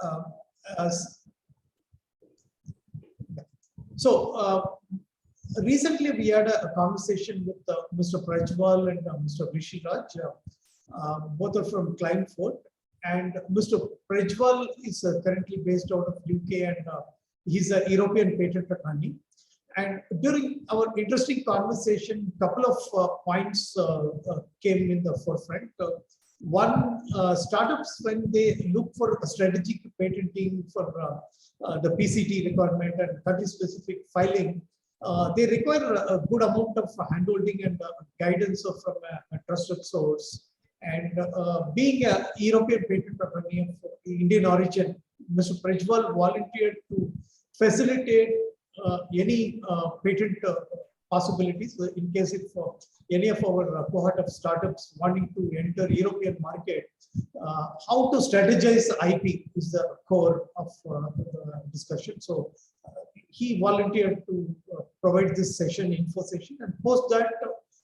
Uh, as, so recently we had a conversation with Mr. Prajwal and Mr. Rishi Raj. Both are from Climefort, and Mr. Prajwal is currently based out of UK, and he's a European patent attorney. And during our interesting conversation, a couple of points came in the forefront. One, startups, when they look for a strategic patenting for the PCT requirement and country-specific filing, they require a good amount of handholding and guidance from a trusted source. And being a European patent attorney of Indian origin, Mr. Prajwal volunteered to facilitate any patent possibilities in case if any of our cohort of startups wanting to enter European market. How to strategize IP is the core of the discussion. So he volunteered to provide this session, info session, and post that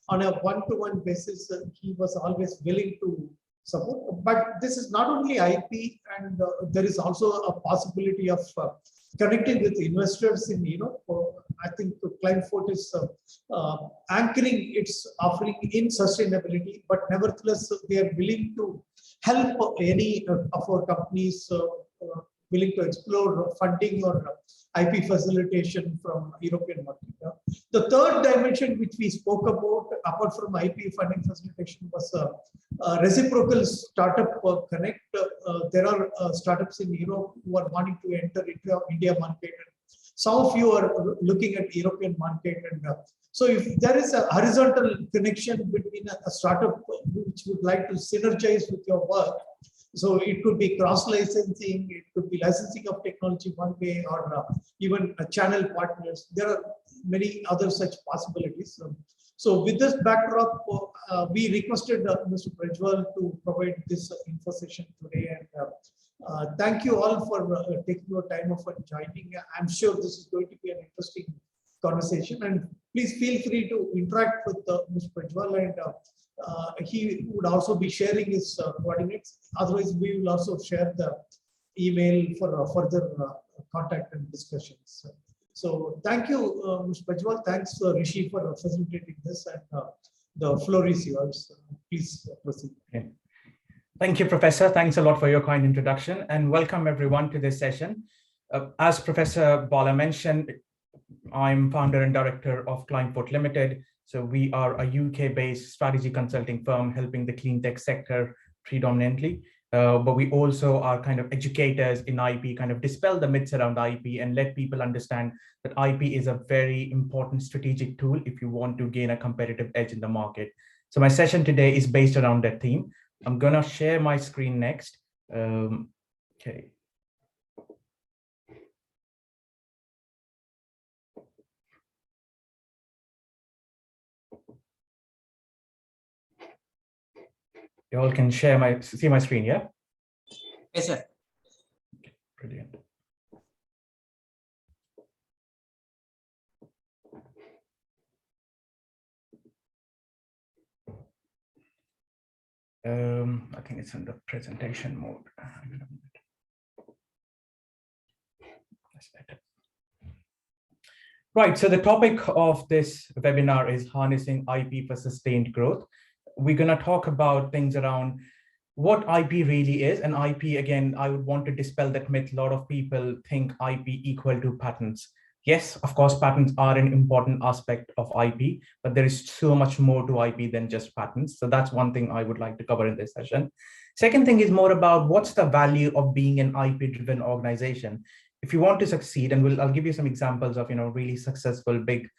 on a one-to-one basis, he was always willing to support. But this is not only IP, and there is also a possibility of connecting with investors in, I think Climefort is anchoring its offering in sustainability, but nevertheless, they are willing to help any of our companies willing to explore funding or IP facilitation from European market. The third dimension which we spoke about, apart from IP funding facilitation, was reciprocal startup connect. There are startups in Europe who are wanting to enter into India market. Some of you are looking at European market, and so if there is a horizontal connection between a startup which would like to synergize with your work, so it could be cross-licensing, it could be licensing of technology one way, or even channel partners. There are many other such possibilities. So with this backdrop, we requested Mr. Prajwal to provide this info session today. And thank you all for taking your time of joining. I'm sure this is going to be an interesting conversation. And please feel free to interact with Mr. Prajwal, and he would also be sharing his coordinates. Otherwise, we will also share the email for further contact and discussions. So thank you, Mr. Prajwal. Thanks, Rishi, for facilitating this, and the floor is yours. Please proceed. Okay. Thank you, Professor. Thanks a lot for your kind introduction, and welcome everyone to this session. As Professor Bala mentioned, I'm founder and director of Climefort Limited. So we are a UK-based strategy consulting firm helping the clean tech sector predominantly. But we also are kind of educators in IP, kind of dispel the myths around IP and let people understand that IP is a very important strategic tool if you want to gain a competitive edge in the market. So my session today is based around that theme. I'm going to share my screen next. Okay. You all can see my screen, yeah? Yes, sir. Okay, brilliant. I think it's in the presentation mode. That's better. Right, so the topic of this webinar is harnessing IP for sustained growth. We're going to talk about things around what IP really is. And IP, again, I would want to dispel that myth. A lot of people think IP equal to patents. Yes, of course, patents are an important aspect of IP, but there is so much more to IP than just patents. So that's one thing I would like to cover in this session. Second thing is more about what's the value of being an IP-driven organization. If you want to succeed, and I'll give you some examples of really successful big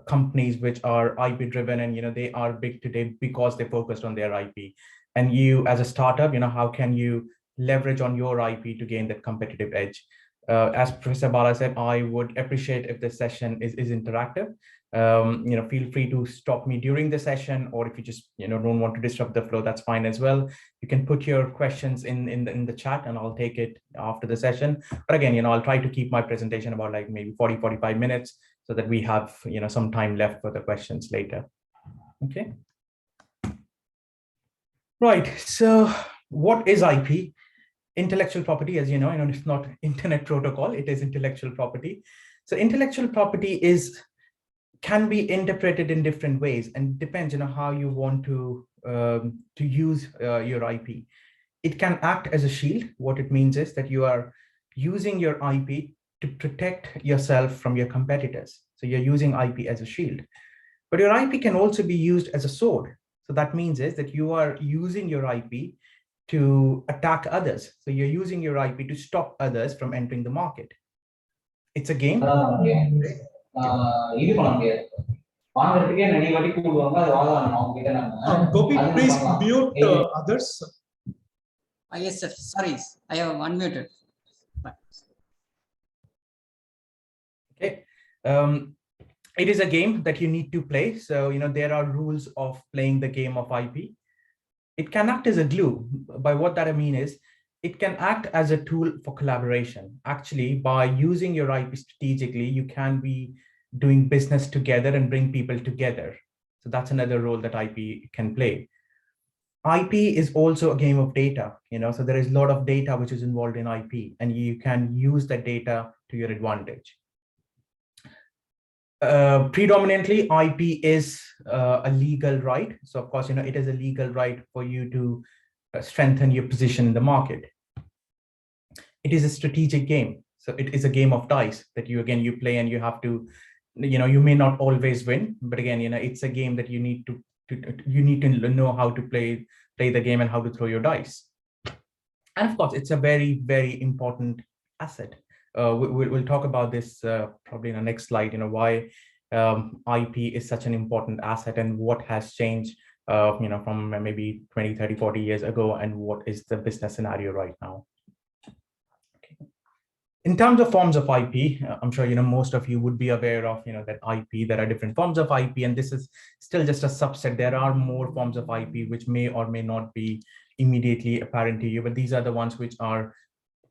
companies which are IP driven, and they are big today because they focused on their IP. And you as a startup, how can you leverage on your IP to gain that competitive edge? As Professor Bala said, I would appreciate if this session is interactive. Feel free to stop me during the session, or if you just don't want to disrupt the flow, that's fine as well. You can put your questions in the chat, and I'll take it after the session. But again, I'll try to keep my presentation about like maybe 40-45 minutes, so that we have some time left for the questions later. Okay. Right. So what is IP? Intellectual property, as you know, it's not internet protocol, it is intellectual property. So intellectual property can be interpreted in different ways, and depends, how you want to use your IP. It can act as a shield. What it means is that you are using your IP to protect yourself from your competitors. So you're using IP as a shield. But your IP can also be used as a sword. So that means is that you are using your IP to attack others. So you're using your IP to stop others from entering the market. It's a game. Gopi, please mute others. Yes, sir. Sorry, I have unmuted. Okay. It is a game that you need to play. So, there are rules of playing the game of IP. It can act as a glue. By what that I mean is, it can act as a tool for collaboration. Actually, by using your IP strategically, you can be doing business together and bring people together. So that's another role that IP can play. IP is also a game of data, so there is a lot of data which is involved in IP, and you can use that data to your advantage. Predominantly, IP is a legal right. So of course, it is a legal right for you to strengthen your position in the market. It is a strategic game. So it is a game of dice that you play, and you have to, you may not always win, but again, it's a game that you need to know how to play the game and how to throw your dice. And of course, it's a very, very important asset. We'll talk about this probably in the next slide, why IP is such an important asset and what has changed, from maybe 20, 30, 40 years ago, and what is the business scenario right now. In terms of forms of IP, I'm sure most of you would be aware of that IP. There are different forms of IP, and this is still just a subset. There are more forms of IP which may or may not be immediately apparent to you, but these are the ones which are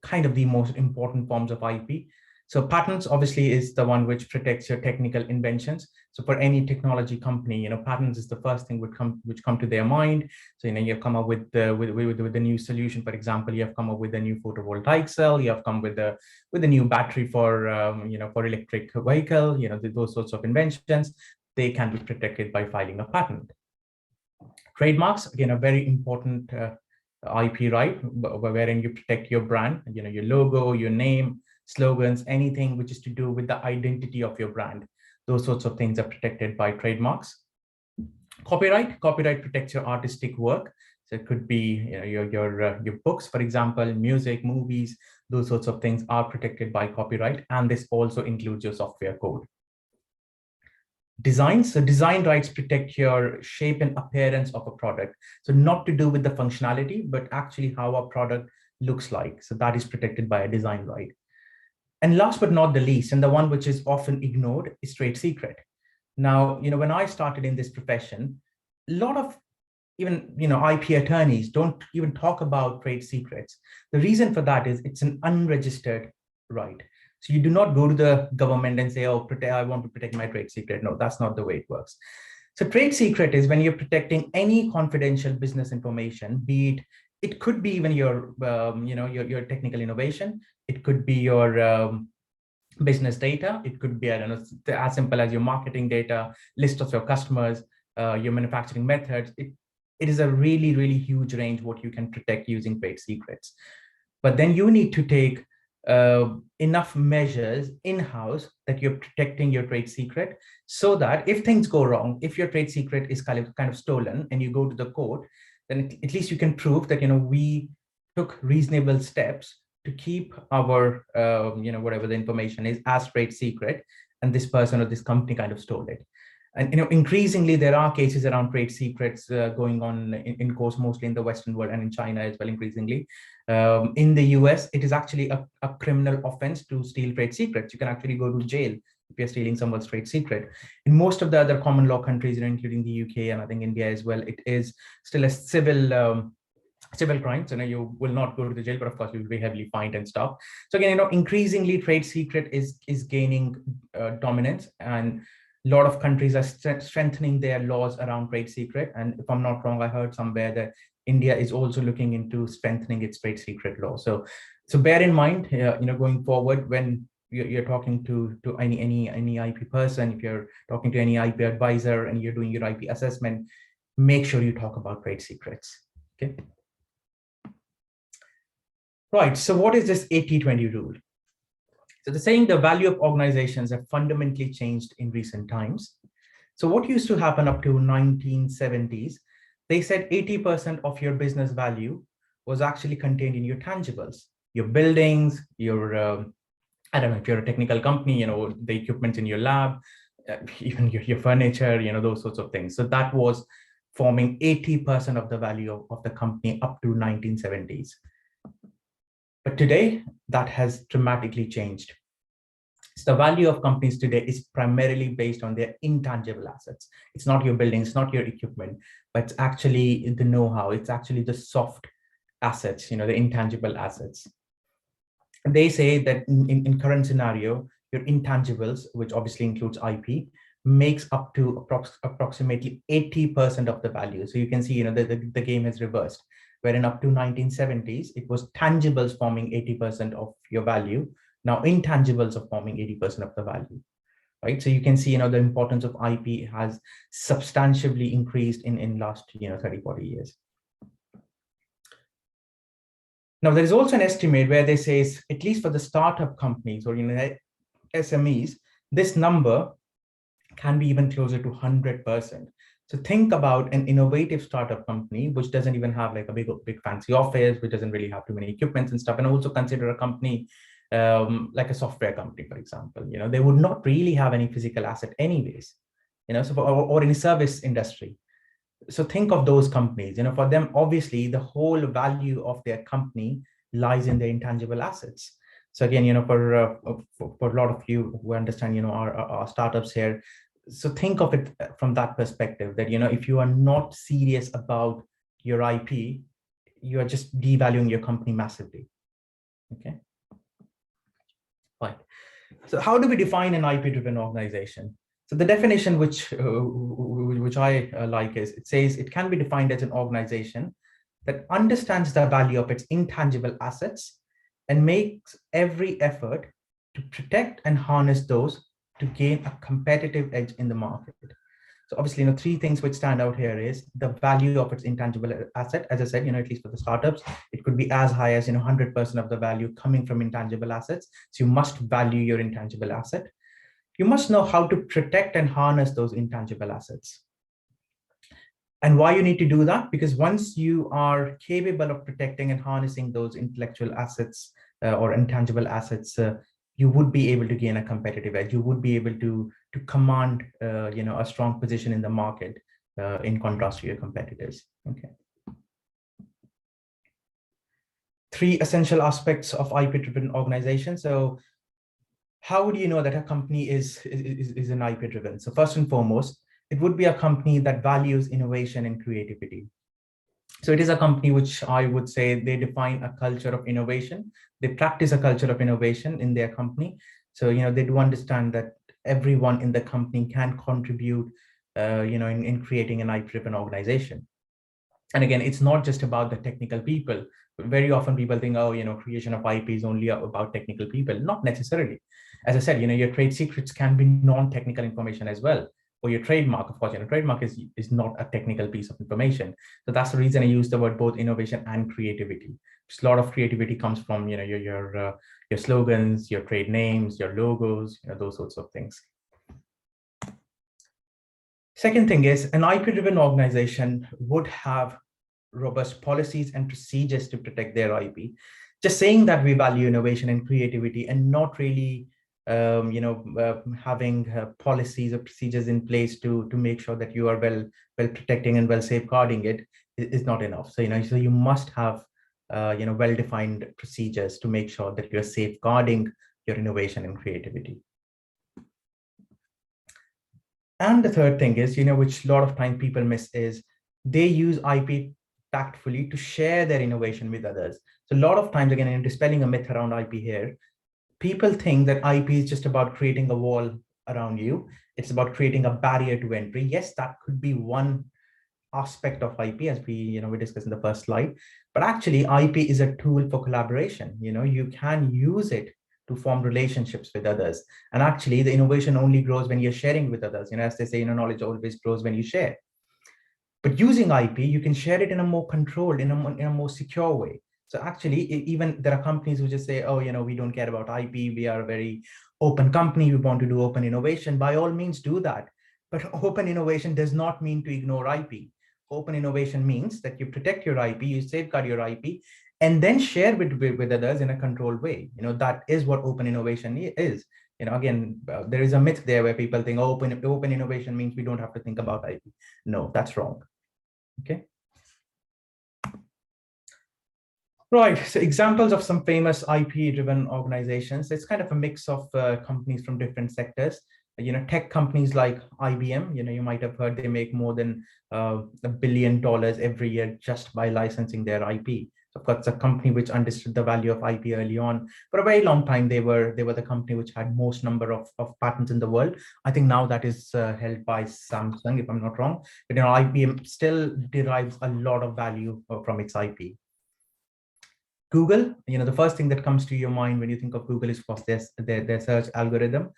kind of the most important forms of IP. So patents obviously is the one which protects your technical inventions. So for any technology company, patents is the first thing which come to their mind. So you've come up with the new solution. For example, you have come up with a new photovoltaic cell. You have come with a new battery for for electric vehicle. Those sorts of inventions, they can be protected by filing a patent. Trademarks, again, a very important IP right, wherein you protect your brand, your logo, your name, slogans, anything which is to do with the identity of your brand. Those sorts of things are protected by trademarks. Copyright protects your artistic work. So it could be your books, for example, music, movies, those sorts of things are protected by copyright, and this also includes your software code. Design. So design rights protect your shape and appearance of a product. So not to do with the functionality, but actually how a product looks like. So that is protected by a design right. And last but not the least, and the one which is often ignored, is trade secret. Now, when I started in this profession, a lot of even IP attorneys don't even talk about trade secrets. The reason for that is it's an unregistered right. So you do not go to the government and say, oh, I want to protect my trade secret. No, that's not the way it works. So trade secret is when you're protecting any confidential business information, be it could be even your your technical innovation. It could be your business data. It could be, I don't know, as simple as your marketing data, list of your customers, your manufacturing methods. It is a really, really huge range what you can protect using trade secrets. But then you need to take enough measures in-house that you're protecting your trade secret, so that if things go wrong, if your trade secret is kind of stolen and you go to the court, then at least you can prove that we took reasonable steps to keep our whatever the information is as trade secret, and this person or this company kind of stole it. And increasingly there are cases around trade secrets going on in course, mostly in the Western world and in China as well. Increasingly in the US, it is actually a criminal offense to steal trade secrets. You can actually go to jail if you're stealing someone's trade secret. In most of the other common law countries, including the UK and I think India as well, it is still a civil crime. So you will not go to the jail, but of course you will be heavily fined and stuff. So again, increasingly trade secret is gaining dominance, and a lot of countries are strengthening their laws around trade secret. And if I'm not wrong, I heard somewhere that India is also looking into strengthening its trade secret law. So bear in mind, going forward, when you're talking to any IP person, if you're talking to any IP advisor and you're doing your IP assessment, make sure you talk about trade secrets. Okay. Right. So what is this 80-20 rule? So they're saying the value of organizations have fundamentally changed in recent times. So what used to happen up to 1970s, they said 80% of your business value was actually contained in your tangibles, your buildings, your, I don't know, if you're a technical company, the equipment in your lab, even your furniture, those sorts of things. So that was forming 80% of the value of the company up to 1970s. But today, that has dramatically changed. So the value of companies today is primarily based on their intangible assets. It's not your buildings, it's not your equipment, but it's actually the know-how. It's actually the soft assets, the intangible assets. And they say that in current scenario, your intangibles, which obviously includes IP, makes up to approximately 80% of the value. So you can see, the game has reversed, wherein up to 1970s, it was tangibles forming 80% of your value. Now intangibles are forming 80% of the value, right? So you can see, the importance of IP has substantially increased in last, 30, 40 years. Now, there is also an estimate where they say, at least for the startup companies or SMEs, this number can be even closer to 100%. So think about an innovative startup company, which doesn't even have like a big fancy office, which doesn't really have too many equipments and stuff. And also consider a company like a software company, for example. They would not really have any physical asset anyways, so or in a service industry. So think of those companies, for them, obviously, the whole value of their company lies in their intangible assets. So again, for a lot of you who understand, our startups here, so think of it from that perspective that, if you are not serious about your IP, you are just devaluing your company massively. Okay. Right. So how do we define an IP-driven organization? So the definition which I like is, it says it can be defined as an organization that understands the value of its intangible assets and makes every effort to protect and harness those to gain a competitive edge in the market. So obviously, three things which stand out here is the value of its intangible asset. As I said, at least for the startups, it could be as high as 100% of the value coming from intangible assets. So you must value your intangible asset. You must know how to protect and harness those intangible assets. And why you need to do that? Because once you are capable of protecting and harnessing those intellectual assets or intangible assets, you would be able to gain a competitive edge. You would be able to command, a strong position in the market in contrast to your competitors. Okay. Three essential aspects of IP-driven organization. So how would you know that a company is an IP-driven? So first and foremost, it would be a company that values innovation and creativity. So it is a company which I would say they define a culture of innovation. They practice a culture of innovation in their company. So, they do understand that everyone in the company can contribute, in creating an IP-driven organization. And again, it's not just about the technical people. Very often people think, creation of IP is only about technical people. Not necessarily. As I said, your trade secrets can be non-technical information as well. Or your trademark, of course, trademark is not a technical piece of information. So that's the reason I use the word both innovation and creativity. Just a lot of creativity comes from, your slogans, your trade names, your logos, those sorts of things. Second thing is, an IP-driven organization would have robust policies and procedures to protect their IP. Just saying that we value innovation and creativity and not really, having policies or procedures in place to make sure that you are well protecting and well safeguarding it is not enough. So, so you must have, well-defined procedures to make sure that you're safeguarding your innovation and creativity. And the third thing is, which a lot of time people miss is they use IP tactfully to share their innovation with others. So a lot of times, again, in dispelling a myth around IP here, people think that IP is just about creating a wall around you. It's about creating a barrier to entry. Yes, that could be one aspect of IP, as we discussed in the first slide. But actually, IP is a tool for collaboration. You can use it to form relationships with others. And actually, the innovation only grows when you're sharing with others. As they say, knowledge always grows when you share. But using IP, you can share it in a more controlled, in a more secure way. So actually, even there are companies who just say, oh, we don't care about IP. We are a very open company. We want to do open innovation. By all means, do that. But open innovation does not mean to ignore IP. Open innovation means that you protect your IP, you safeguard your IP, and then share with others in a controlled way. That is what open innovation is. Again, there is a myth there where people think, oh, open innovation means we don't have to think about IP. No, that's wrong. Okay. Right, so examples of some famous IP-driven organizations. It's kind of a mix of companies from different sectors. Tech companies like IBM, you might have heard they make more than $1 billion every year just by licensing their IP. So of course, it's a company which understood the value of IP early on. For a very long time, they were the company which had most number of patents in the world. I think now that is held by Samsung, if I'm not wrong. But IBM still derives a lot of value from its IP. Google, the first thing that comes to your mind when you think of Google is, of course, their search algorithm.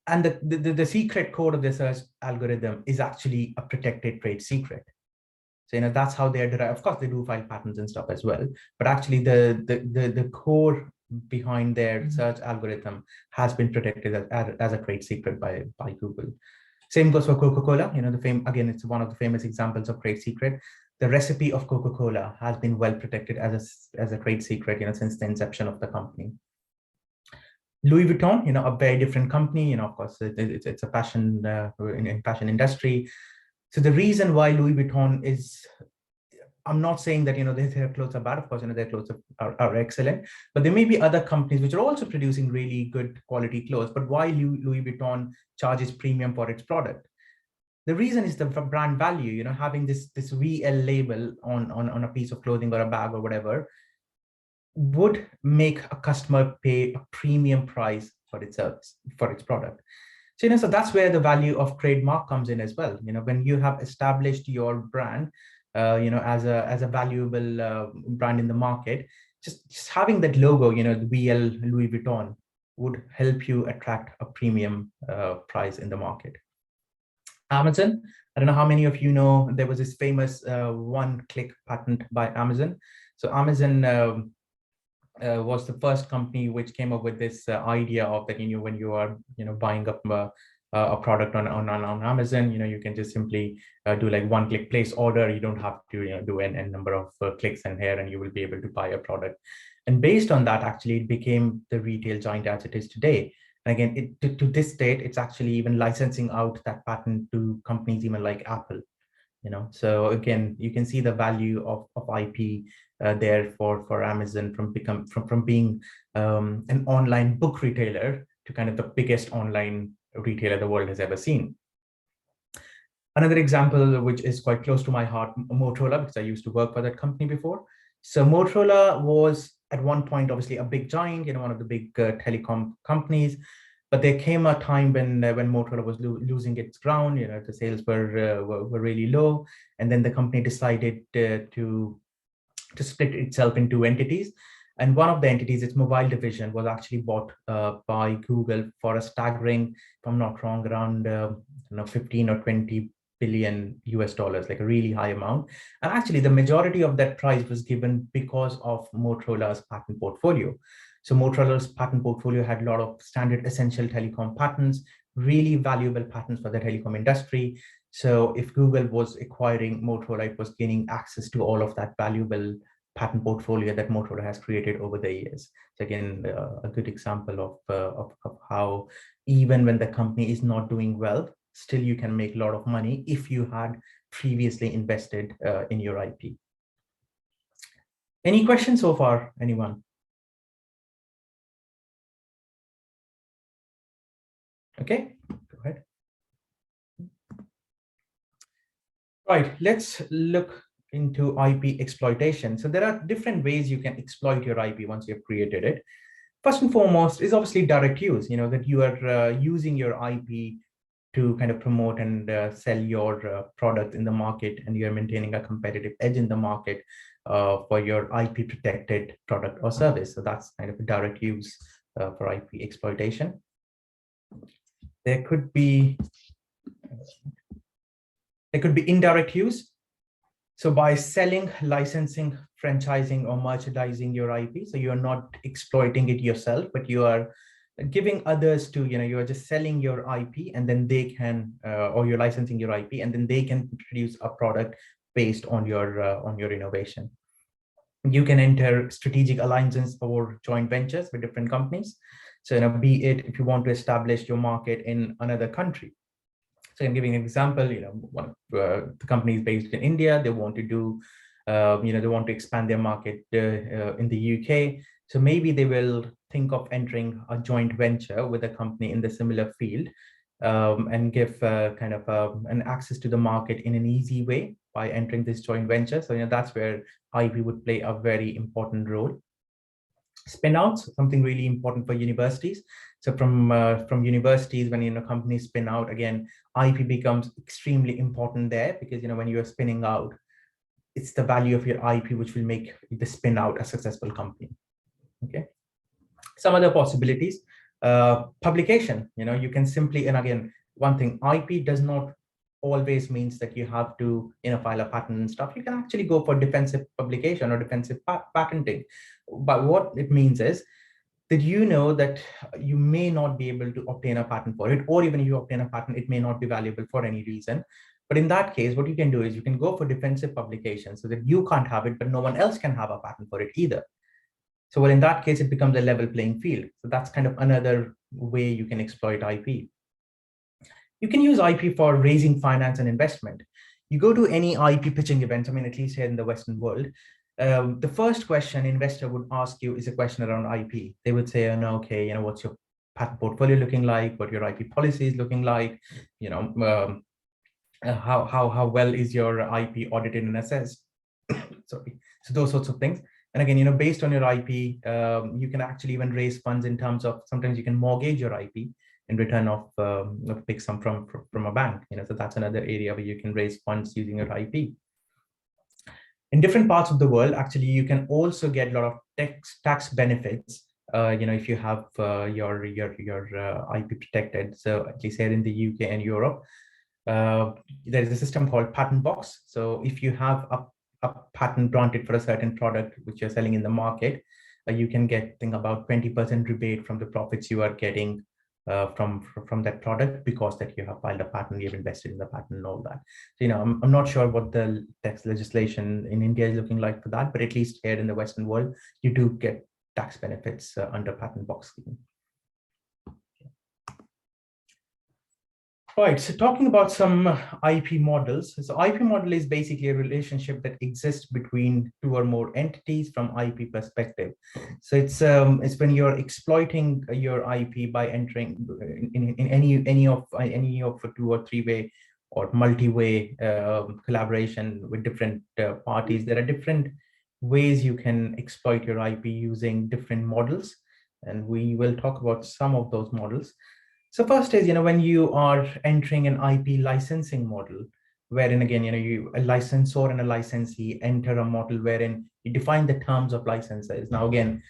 And the secret code of the search algorithm is actually a protected trade secret. So, that's how they're derived. Of course, they do file patents and stuff as well. But actually, the core behind their search algorithm has been protected as a trade secret by Google. Same goes for Coca-Cola. Again, it's one of the famous examples of trade secret. The recipe of Coca-Cola has been well protected as a trade secret, since the inception of the company. Louis Vuitton, a very different company. Of course, it's a fashion in fashion industry. So the reason why Louis Vuitton is, I'm not saying that their clothes are bad. Of course, their clothes are excellent. But there may be other companies which are also producing really good quality clothes. But why Louis Vuitton charges premium for its product? The reason is the brand value. Having this VL label on a piece of clothing or a bag or whatever would make a customer pay a premium price for its service, for its product. So, so that's where the value of trademark comes in as well. When you have established your brand, as a valuable brand in the market, just having that logo, the VL Louis Vuitton would help you attract a premium price in the market. Amazon, I don't know how many of you know, there was this famous one-click patent by Amazon. So Amazon was the first company which came up with this idea of that, when you are, buying up a product on Amazon, you can just simply do like one-click place order. You don't have to do a number of clicks and here, and you will be able to buy a product. And based on that, actually, it became the retail giant as it is today. And again, to this date, it's actually even licensing out that patent to companies even like Apple. So again, you can see the value of IP there for Amazon from being an online book retailer to kind of the biggest online retailer the world has ever seen. Another example, which is quite close to my heart, Motorola, because I used to work for that company before. So Motorola was at one point, obviously, a big giant, one of the big telecom companies. But there came a time when Motorola was losing its ground. The sales were really low, and then the company decided to split itself into 2 entities. And one of the entities, its mobile division, was actually bought by Google for a staggering, if I'm not wrong, around 15 or 20 billion US dollars, like a really high amount. And actually, the majority of that price was given because of Motorola's patent portfolio. So Motorola's patent portfolio had a lot of standard essential telecom patents, really valuable patents for the telecom industry. So if Google was acquiring Motorola, it was gaining access to all of that valuable patent portfolio that Motorola has created over the years. So again, a good example of how even when the company is not doing well, still you can make a lot of money if you had previously invested in your IP. Any questions so far, anyone? Okay, go ahead. Right, let's look into IP exploitation. So there are different ways you can exploit your IP once you've created it. First and foremost is obviously direct use, that you are using your IP to kind of promote and sell your product in the market, and you're maintaining a competitive edge in the market for your IP protected product or service. So that's kind of a direct use for IP exploitation. There could be indirect use. So by selling, licensing, franchising, or merchandising your IP, so you're not exploiting it yourself, but you are giving others to, you are just selling your IP, and then they can, or you're licensing your IP, and then they can produce a product based on your innovation. You can enter strategic alliances or joint ventures with different companies. So, be it if you want to establish your market in another country. So I'm giving an example, one of the companies based in India, they want to do, they want to expand their market in the UK. So maybe they will think of entering a joint venture with a company in the similar field and give kind of an access to the market in an easy way by entering this joint venture. So, that's where IP would play a very important role. Spin-outs, something really important for universities. So from universities, when companies spin out, again, IP becomes extremely important there, because when you are spinning out, it's the value of your IP which will make the spin out a successful company. Okay. Some other possibilities, publication. You can simply, and again, one thing, IP does not always means that you have to file a patent and stuff. You can actually go for defensive publication or defensive patenting. But what it means is that that you may not be able to obtain a patent for it, or even if you obtain a patent, it may not be valuable for any reason. But in that case, what you can do is you can go for defensive publication, so that you can't have it, but no one else can have a patent for it either. So well, in that case, it becomes a level playing field. So that's kind of another way you can exploit IP. You can use IP for raising finance and investment. You go to any IP pitching events, at least here in the Western world, the first question investor would ask you is a question around IP. They would say, okay, what's your patent portfolio looking like? What your IP policy is looking like? How well is your IP audited and assessed? Sorry. So those sorts of things. And again, based on your IP, you can actually even raise funds in terms of, sometimes you can mortgage your IP in return of pick some from a bank. So that's another area where you can raise funds using your IP. In different parts of the world, actually, you can also get a lot of tax benefits. If you have your IP protected. So at least here in the UK and Europe, there is a system called patent box. So if you have a patent granted for a certain product which you're selling in the market, you can get, think about 20% rebate from the profits you are getting from that product, because that you have filed a patent, you've invested in the patent and all that. So, I'm not sure what the tax legislation in India is looking like for that, but at least here in the Western world, you do get tax benefits under patent box scheme. Right, so talking about some IP models. So IP model is basically a relationship that exists between two or more entities from IP perspective. So it's when you're exploiting your IP by entering in any of a 2 or 3 way or multi-way collaboration with different parties. There are different ways you can exploit your IP using different models, and we will talk about some of those models. So first is, when you are entering an IP licensing model, wherein again, a licensor and a licensee enter a model wherein you define the terms of licenses. Now, again,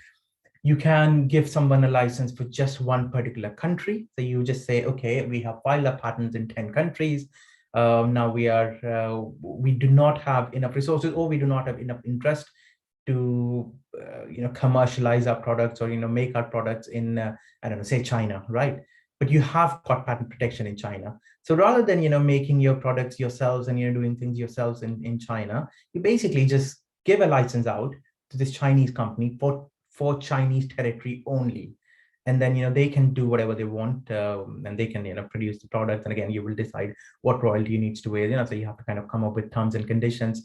you can give someone a license for just one particular country. So you just say, okay, we have filed our patents in 10 countries. Now we do not have enough resources, or we do not have enough interest to commercialize our products, or make our products in I don't know, say China, right? But you have got patent protection in China. So rather than making your products yourselves and doing things yourselves in China, you basically just give a license out to this Chinese company for Chinese territory only, and then they can do whatever they want, and they can produce the product. And again, you will decide what royalty needs to weigh. So you have to kind of come up with terms and conditions.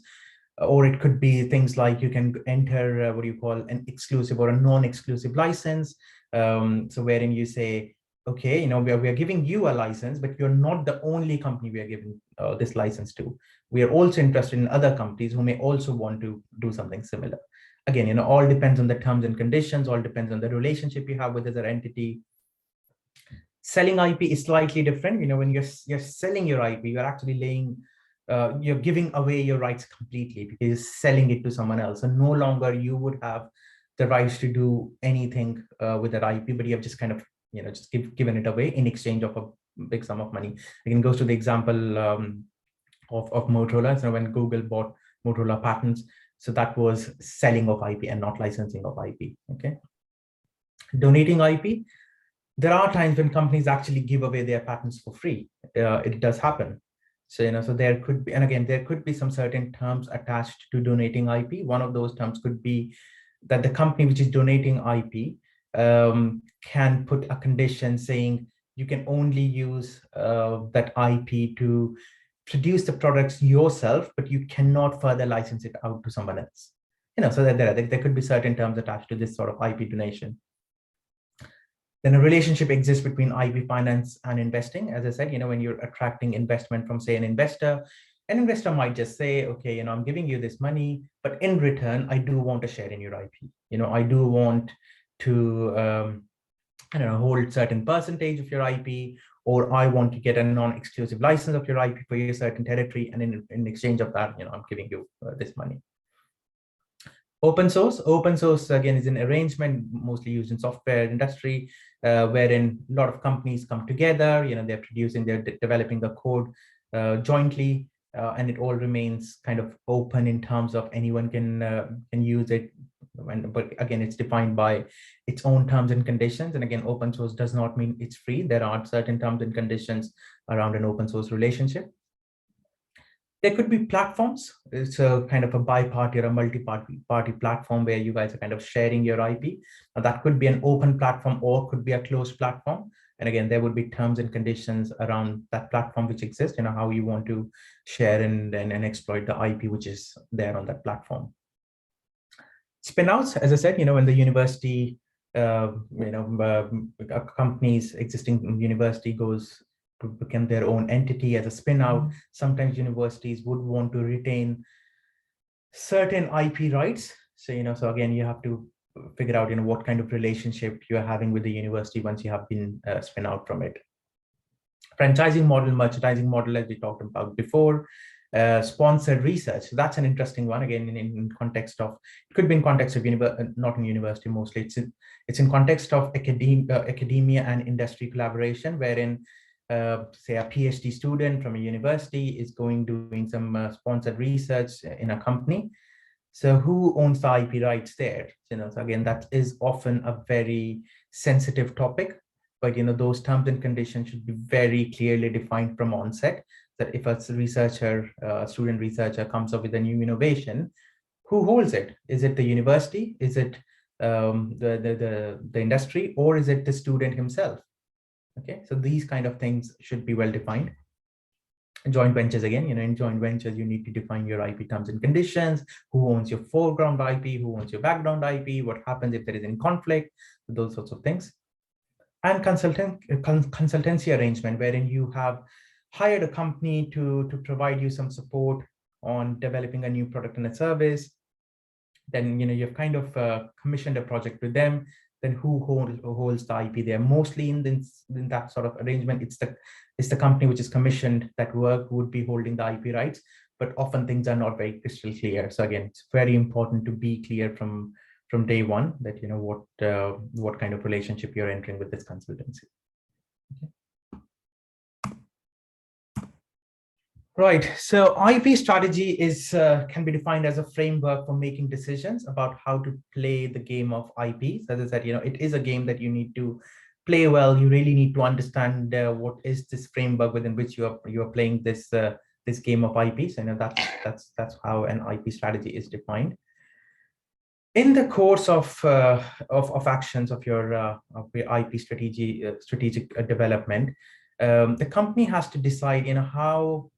Or it could be things like you can enter what you call an exclusive or a non-exclusive license. So wherein you say, okay, we are giving you a license, but you're not the only company we are giving this license to. We are also interested in other companies who may also want to do something similar. Again, all depends on the terms and conditions, all depends on the relationship you have with the other entity. Selling IP is slightly different. When you're selling your IP, you're actually you're giving away your rights completely because you're selling it to someone else. And no longer you would have the rights to do anything with that IP, but you have just kind of, just given it away in exchange of a big sum of money. I can go to the example of Motorola. So when Google bought Motorola patents, so that was selling of IP and not licensing of IP. Okay. Donating IP. There are times when companies actually give away their patents for free. It does happen. So, so there could be, and again, there could be some certain terms attached to donating IP. One of those terms could be that the company which is donating IP can put a condition saying you can only use that IP to produce the products yourself, but you cannot further license it out to someone else. So that there could be certain terms attached to this sort of IP donation. Then a relationship exists between IP finance and investing. As I said, when you're attracting investment from, say, an investor might just say, okay, I'm giving you this money, but in return, I do want a share in your IP. I do want to, I don't know, hold certain percentage of your IP, or I want to get a non-exclusive license of your IP for your certain territory. And in exchange of that, I'm giving you this money. Open source again is an arrangement mostly used in software industry, wherein a lot of companies come together. They're developing the code jointly, and it all remains kind of open in terms of anyone can use it. But again, it's defined by its own terms and conditions. And again, open source does not mean it's free. There are certain terms and conditions around an open source relationship. There could be platforms. It's a kind of a bi-party or a multi-party platform where you guys are kind of sharing your IP. Now, that could be an open platform or could be a closed platform. And again, there would be terms and conditions around that platform which exists, how you want to share and exploit the IP which is there on that platform. Spin-outs, as I said, when the university, a company's existing university goes to become their own entity as a spin-out, sometimes universities would want to retain certain IP rights. So, so again, you have to figure out, what kind of relationship you're having with the university once you have been spin out from it. Franchising model, merchandising model, as we talked about before. Sponsored research. So that's an interesting one. Again, in context of, it could be in context of not in university mostly. It's in context of academia and industry collaboration, wherein say a PhD student from a university is doing some sponsored research in a company. So who owns the IP rights there? So again, that is often a very sensitive topic, but those terms and conditions should be very clearly defined from onset. That if a student researcher comes up with a new innovation, who holds it? Is it the university? Is it the industry, or is it the student himself? Okay, so these kind of things should be well defined. Joint ventures, again, in joint ventures, you need to define your IP terms and conditions. Who owns your foreground IP? Who owns your background IP? What happens if there is any conflict? Those sorts of things. And consultancy arrangement, wherein you have hired a company to provide you some support on developing a new product and a service. Then you've kind of commissioned a project with them. Then who holds the IP there? Mostly in that sort of arrangement, it's the company which is commissioned that work would be holding the IP rights, but often things are not very crystal clear. So again, it's very important to be clear from day one that what kind of relationship you're entering with this consultancy. Okay. Right, so IP strategy can be defined as a framework for making decisions about how to play the game of IP. So as I said, it is a game that you need to play well. You really need to understand what is this framework within which you are playing this game of IP. So that's how an IP strategy is defined. In the course of actions of your IP strategic development, the company has to decide how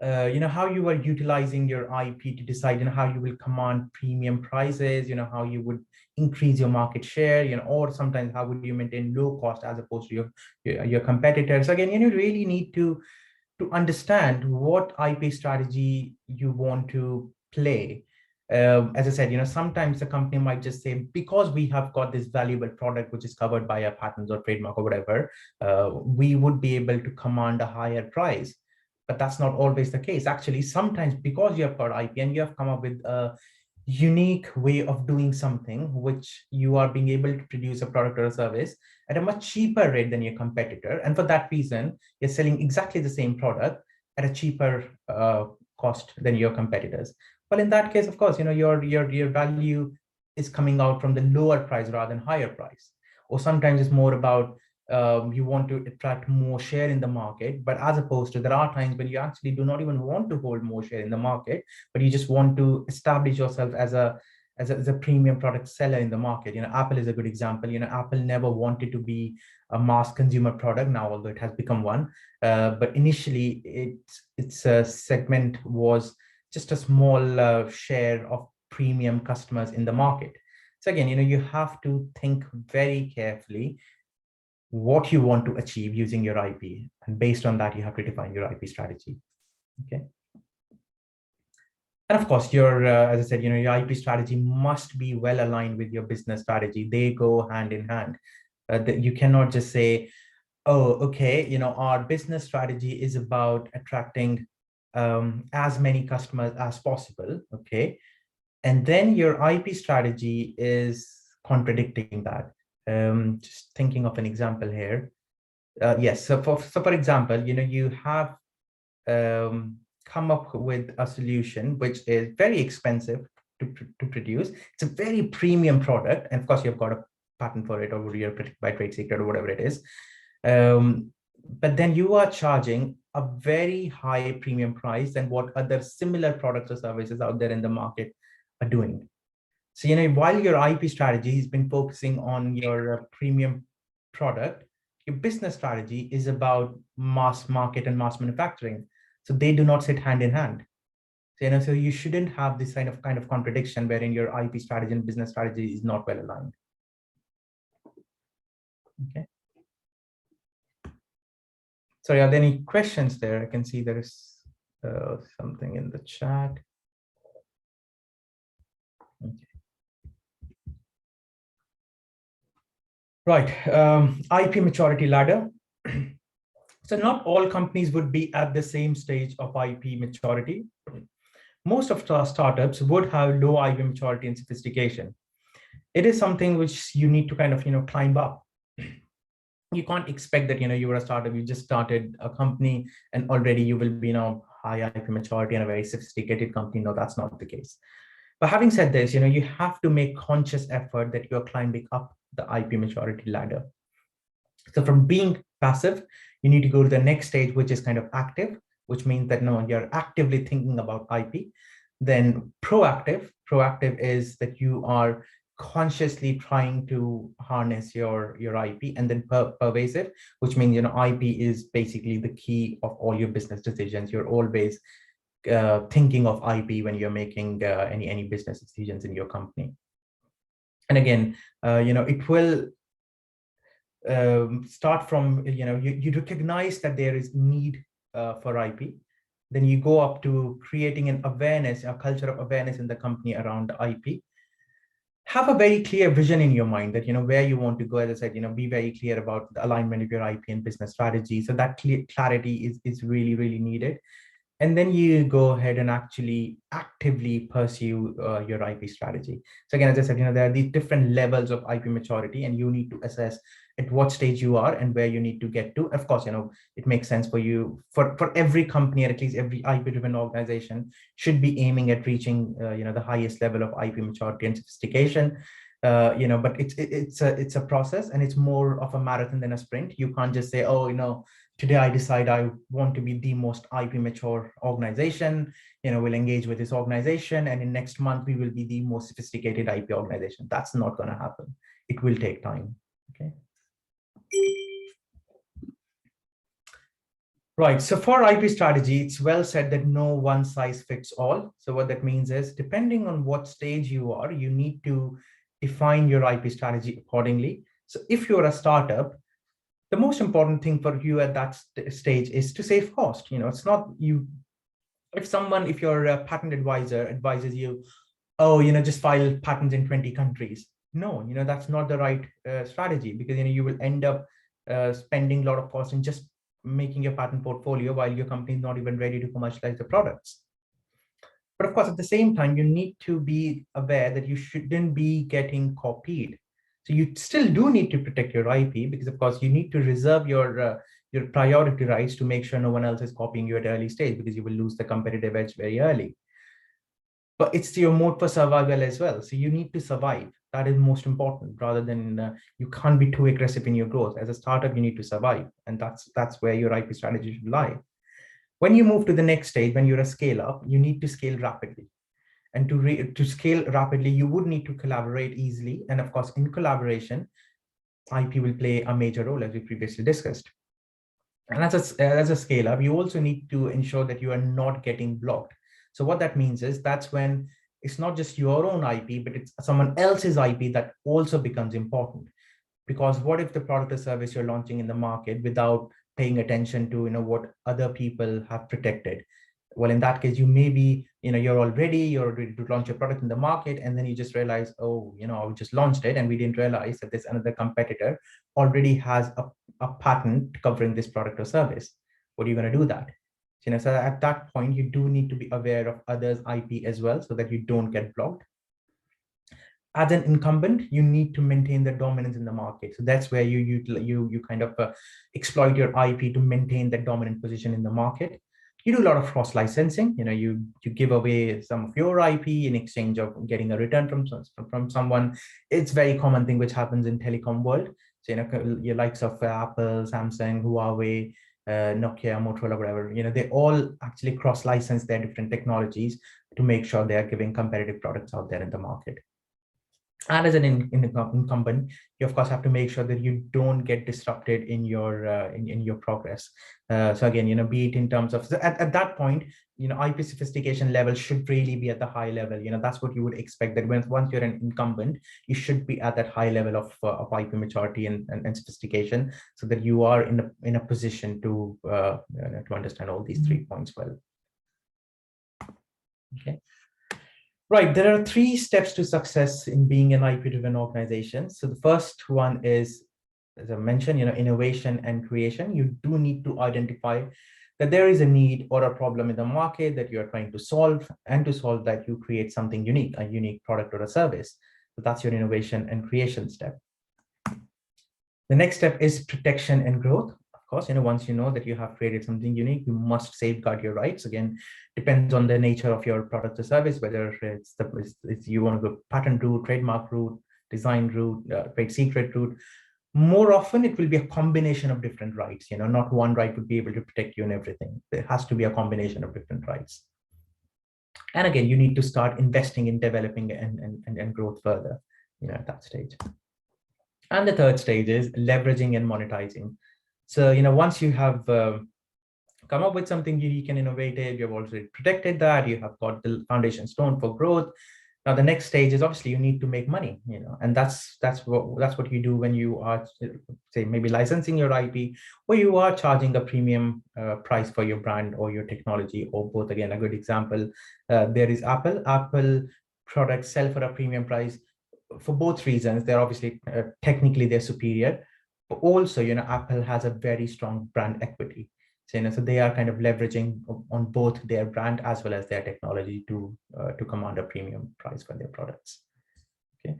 you are utilizing your IP to decide, how you will command premium prices, how you would increase your market share, or sometimes how would you maintain low cost as opposed to your competitors. Again, you really need to understand what IP strategy you want to play. As I said, sometimes the company might just say, because we have got this valuable product which is covered by a patents or trademark or whatever, we would be able to command a higher price. But that's not always the case. Actually, sometimes because you have got IP and you have come up with a unique way of doing something, which you are being able to produce a product or a service at a much cheaper rate than your competitor. And for that reason, you're selling exactly the same product at a cheaper cost than your competitors. Well, in that case, of course, your value is coming out from the lower price rather than higher price. Or sometimes it's more about you want to attract more share in the market, but as opposed to there are times when you actually do not even want to hold more share in the market, but you just want to establish yourself as a premium product seller in the market. Apple is a good example. Apple never wanted to be a mass consumer product now, although it has become one. But initially, its segment was just a small share of premium customers in the market. So again, you have to think very carefully what you want to achieve using your IP. And based on that, you have to define your IP strategy. Okay. And of course, as I said, your IP strategy must be well aligned with your business strategy. They go hand in hand. You cannot just say, oh, okay, our business strategy is about attracting as many customers as possible. Okay. And then your IP strategy is contradicting that. Just thinking of an example here. Yes, so for example, you have come up with a solution which is very expensive to produce. It's a very premium product, and of course you've got a patent for it, or you're protected by trade secret or whatever it is. But then you are charging a very high premium price than what other similar products or services out there in the market are doing. So, while your IP strategy has been focusing on your premium product, your business strategy is about mass market and mass manufacturing. So they do not sit hand in hand. So, so you shouldn't have this kind of contradiction wherein your IP strategy and business strategy is not well aligned. Okay. Sorry, are there any questions there? I can see there is something in the chat. Okay. Right, IP maturity ladder. So not all companies would be at the same stage of IP maturity. Most of our startups would have low IP maturity and sophistication. It is something which you need to kind of, climb up. You can't expect that, you were a startup, you just started a company and already you will be, high IP maturity and a very sophisticated company. No, that's not the case. But having said this, you have to make conscious effort that you're climbing up the IP maturity ladder. So from being passive, you need to go to the next stage, which is kind of active, which means that no, you're actively thinking about IP. Then proactive is that you are consciously trying to harness your IP. And then pervasive, which means IP is basically the key of all your business decisions. You're always thinking of IP when you're making any business decisions in your company. And again, it will start from, you recognize that there is need for IP. Then you go up to creating an awareness, a culture of awareness in the company around IP. Have a very clear vision in your mind that, where you want to go. As I said, be very clear about the alignment of your IP and business strategy. So that clarity is really, really needed. And then you go ahead and actually actively pursue your IP strategy. So again, as I said, there are these different levels of IP maturity, and you need to assess at what stage you are and where you need to get to. Of course, it makes sense for you, for every company, or at least every IP-driven organization should be aiming at reaching, the highest level of IP maturity and sophistication. But it's a process, and it's more of a marathon than a sprint. You can't just say, oh, today I decide I want to be the most IP mature organization, we'll engage with this organization, and in next month we will be the most sophisticated IP organization. That's not going to happen. It will take time. Okay. Right, so for IP strategy, it's well said that no one size fits all. So what that means is, depending on what stage you are, you need to define your IP strategy accordingly. So if you're a startup, the most important thing for you at that stage is to save cost. It's not you. If your patent advisor advises you, oh, just file patents in 20 countries. No, that's not the right strategy, because, you will end up spending a lot of cost in just making your patent portfolio while your company is not even ready to commercialize the products. But of course, at the same time, you need to be aware that you shouldn't be getting copied. So you still do need to protect your IP, because of course you need to reserve your priority rights to make sure no one else is copying you at early stage, because you will lose the competitive edge very early. But it's your mode for survival as well. So you need to survive. That is most important, rather than you can't be too aggressive in your growth. As a startup, you need to survive. And that's where your IP strategy should lie. When you move to the next stage, when you're a scale up, you need to scale rapidly. And to scale rapidly, you would need to collaborate easily. And of course, in collaboration, IP will play a major role, as we previously discussed. And as a scale up, you also need to ensure that you are not getting blocked. So what that means is that's when it's not just your own IP, but it's someone else's IP that also becomes important. Because what if the product or service you're launching in the market without paying attention to what other people have protected? Well, in that case, you may be, you're ready to launch your product in the market, and then you just realize, oh, we just launched it and we didn't realize that this another competitor already has a patent covering this product or service. What are you going to do that? So at that point, you do need to be aware of others' IP as well, so that you don't get blocked. As an incumbent, you need to maintain the dominance in the market. So that's where you kind of exploit your IP to maintain that dominant position in the market. You do a lot of cross licensing. You give away some of your IP in exchange of getting a return from someone. It's a very common thing which happens in telecom world. So your likes of Apple, Samsung, Huawei, Nokia, Motorola, whatever. They all actually cross license their different technologies to make sure they are giving competitive products out there in the market. And as an incumbent, you of course have to make sure that you don't get disrupted in your in your progress. So again, be it in terms of at that point, IP sophistication level should really be at the high level. That's what you would expect, that once you're an incumbent, you should be at that high level of IP maturity and sophistication, so that you are in a position to understand all these 3 points well. Okay. Right, there are 3 steps to success in being an IP-driven organization. So the first one is, as I mentioned, innovation and creation. You do need to identify that there is a need or a problem in the market that you're trying to solve, and to solve that, you create something unique, a unique product or a service. So that's your innovation and creation step. The next step is protection and growth. Of course, once you know that you have created something unique, you must safeguard your rights. Again, depends on the nature of your product or service, whether it's you want to go patent route, trademark route, design route, trade secret route. More often, it will be a combination of different rights. Not one right would be able to protect you in everything. There has to be a combination of different rights. And again, you need to start investing in developing and growth further, at that stage. And the third stage is leveraging and monetizing. So, once you have come up with something unique and innovative, you've already protected that, you have got the foundation stone for growth. Now, the next stage is obviously you need to make money, and that's what you do when you are, say, maybe licensing your IP, or you are charging a premium price for your brand or your technology, or both. Again, a good example, there is Apple. Apple products sell for a premium price for both reasons. They're obviously technically they're superior, but also Apple has a very strong brand equity. So they are kind of leveraging on both their brand as well as their technology to command a premium price for their products. Okay.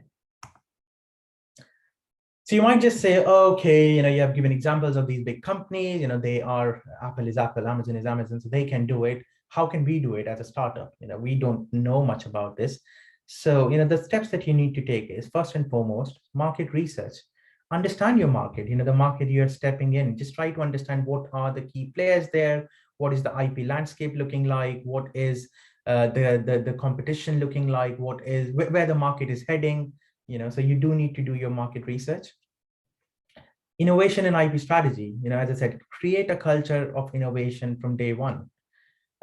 So you might just say, okay, you have given examples of these big companies. Apple is Apple, Amazon is Amazon, so they can do it. How can we do it as a startup? We don't know much about this. So, the steps that you need to take is, first and foremost, market research. Understand your market, the market you're stepping in. Just try to understand what are the key players there, what is the IP landscape looking like, what is the competition looking like, what is where the market is heading. So you do need to do your market research. Innovation and IP strategy. As I said, create a culture of innovation from day one.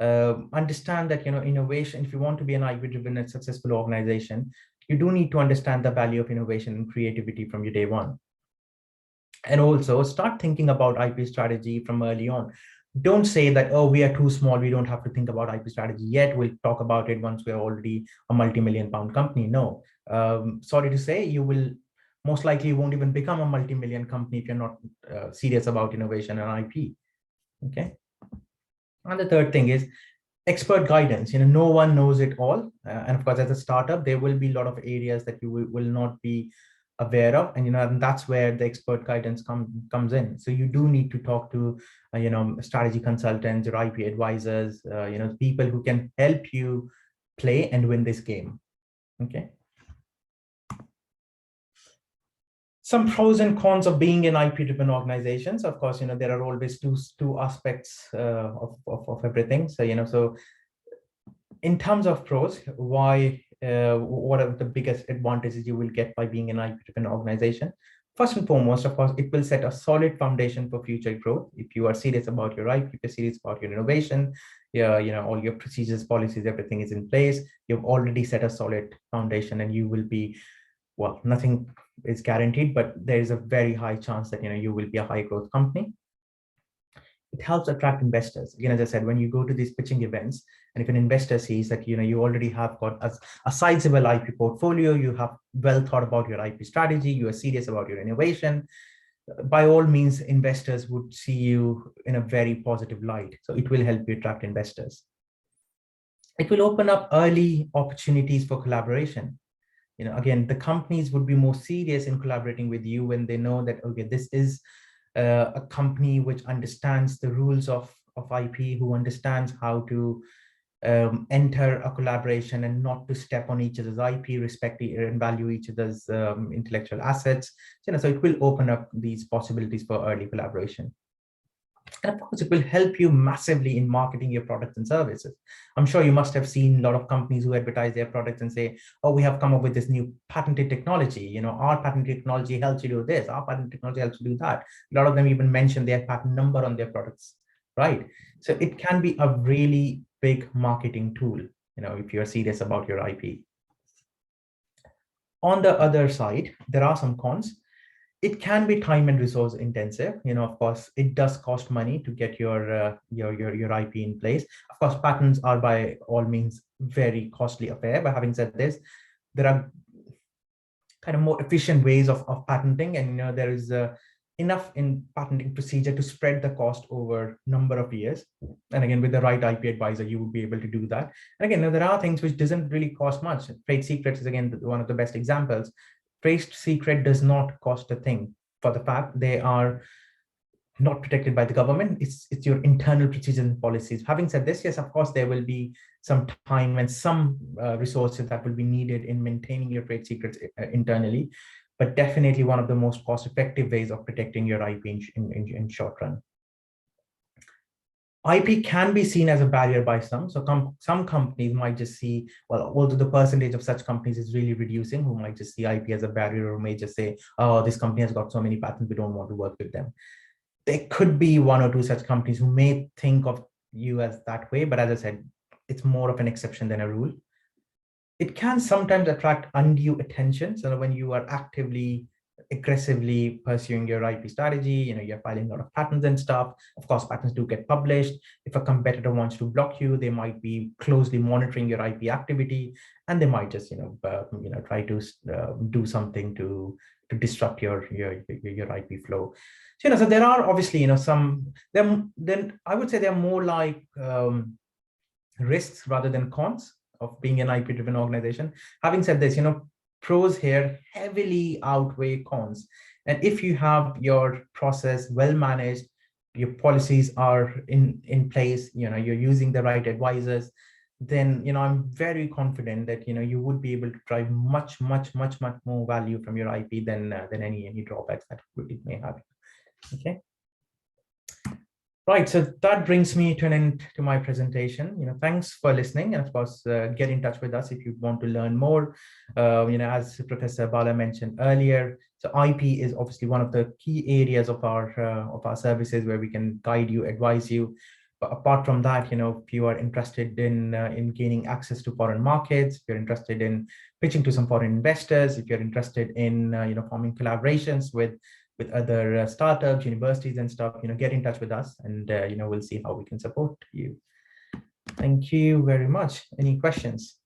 Understand that innovation, if you want to be an IP-driven and successful organization, you do need to understand the value of innovation and creativity from your day one. And also start thinking about IP strategy from early on. Don't say that, oh, we are too small, we don't have to think about IP strategy yet. We'll talk about it once we're already a multi-million-pound company. No, sorry to say, you will most likely won't even become a multi-million company if you're not serious about innovation and IP. Okay. And the third thing is expert guidance. No one knows it all. And of course, as a startup, there will be a lot of areas that you will not be aware of. And that's where the expert guidance comes in. So you do need to talk to, strategy consultants or IP advisors, people who can help you play and win this game. Okay. Some pros and cons of being in IP-driven organizations. Of course, there are always two aspects of everything. So, so in terms of pros, why, what are the biggest advantages you will get by being in an IP-driven organization? First and foremost, of course, it will set a solid foundation for future growth. If you are serious about your IP, if you're serious about your innovation, all your procedures, policies, everything is in place. You've already set a solid foundation, and you will be, well, nothing is guaranteed, but there is a very high chance that you will be a high growth company. It helps attract investors. Again, as I said, when you go to these pitching events, and if an investor sees that you already have got a sizable IP portfolio, you have well thought about your IP strategy, you are serious about your innovation, by all means, investors would see you in a very positive light. So it will help you attract investors. It will open up early opportunities for collaboration. Again, the companies would be more serious in collaborating with you when they know that, okay, this is a company which understands the rules of IP, who understands how to enter a collaboration and not to step on each other's IP, respect and value each other's intellectual assets. So it will open up these possibilities for early collaboration. And of course, it will help you massively in marketing your products and services. I'm sure you must have seen a lot of companies who advertise their products and say, oh, we have come up with this new patented technology. Our patented technology helps you do this. Our patented technology helps you do that. A lot of them even mention their patent number on their products, right? So it can be a really big marketing tool, if you're serious about your IP. On the other side, there are some cons. It can be time and resource intensive. Of course, it does cost money to get your IP in place. Of course, patents are by all means very costly affair. But having said this, there are kind of more efficient ways of patenting, and there is enough in patenting procedure to spread the cost over number of years. And again, with the right IP advisor, you would be able to do that. And again, there are things which doesn't really cost much. Trade secrets is again one of the best examples. Trade secret does not cost a thing, for the fact they are not protected by the government. It's your internal procedures and policies. Having said this, yes, of course, there will be some time and some resources that will be needed in maintaining your trade secrets internally, but definitely one of the most cost-effective ways of protecting your IP in short run. IP can be seen as a barrier by some. So some companies might just see, well, although the percentage of such companies is really reducing, who might just see IP as a barrier, or may just say, oh, this company has got so many patents, we don't want to work with them. There could be one or two such companies who may think of you as that way, but as I said, it's more of an exception than a rule. It can sometimes attract undue attention. So when you are actively, aggressively pursuing your IP strategy, you're filing a lot of patents and stuff. Of course, patents do get published. If a competitor wants to block you, they might be closely monitoring your IP activity, and they might just, try to do something to disrupt your IP flow. So there are obviously, some. Then I would say they're more like risks rather than cons of being an IP-driven organization. Having said this, pros here heavily outweigh cons. And if you have your process well managed, your policies are in place, you're using the right advisors, then I'm very confident that you would be able to drive much more value from your IP than any drawbacks that it may have. Okay. Right, so that brings me to an end to my presentation. Thanks for listening, and of course, get in touch with us if you want to learn more. As Professor Bala mentioned earlier, so IP is obviously one of the key areas of our services where we can guide you, advise you. But apart from that, if you are interested in gaining access to foreign markets, if you're interested in pitching to some foreign investors, if you're interested in forming collaborations with with other startups, universities and stuff, get in touch with us, and we'll see how we can support you. Thank you very much. Any questions?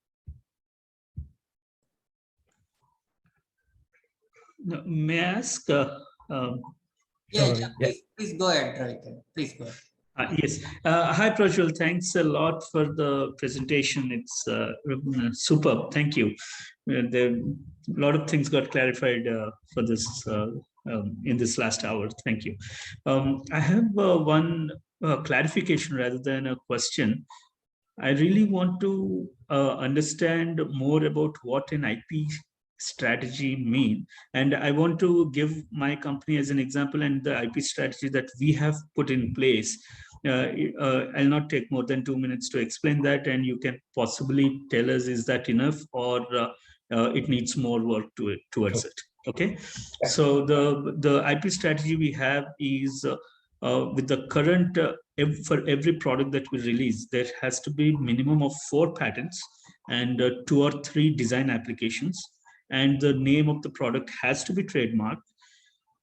No, may I ask? Yeah, Yeah. please go ahead, Ravikant. Please go ahead. Yes. Hi, Prajwal. Thanks a lot for the presentation. It's superb. Thank you. A lot of things got clarified for this in this last hour. Thank you. I have one clarification rather than a question. I really want to understand more about what an IP strategy mean. And I want to give my company as an example and the IP strategy that we have put in place. I'll not take more than 2 minutes to explain that, and you can possibly tell us, is that enough, or it needs more work towards it. Okay. So the IP strategy we have is with the current, for every product that we release, there has to be minimum of 4 patents and 2 or 3 design applications. And the name of the product has to be trademarked.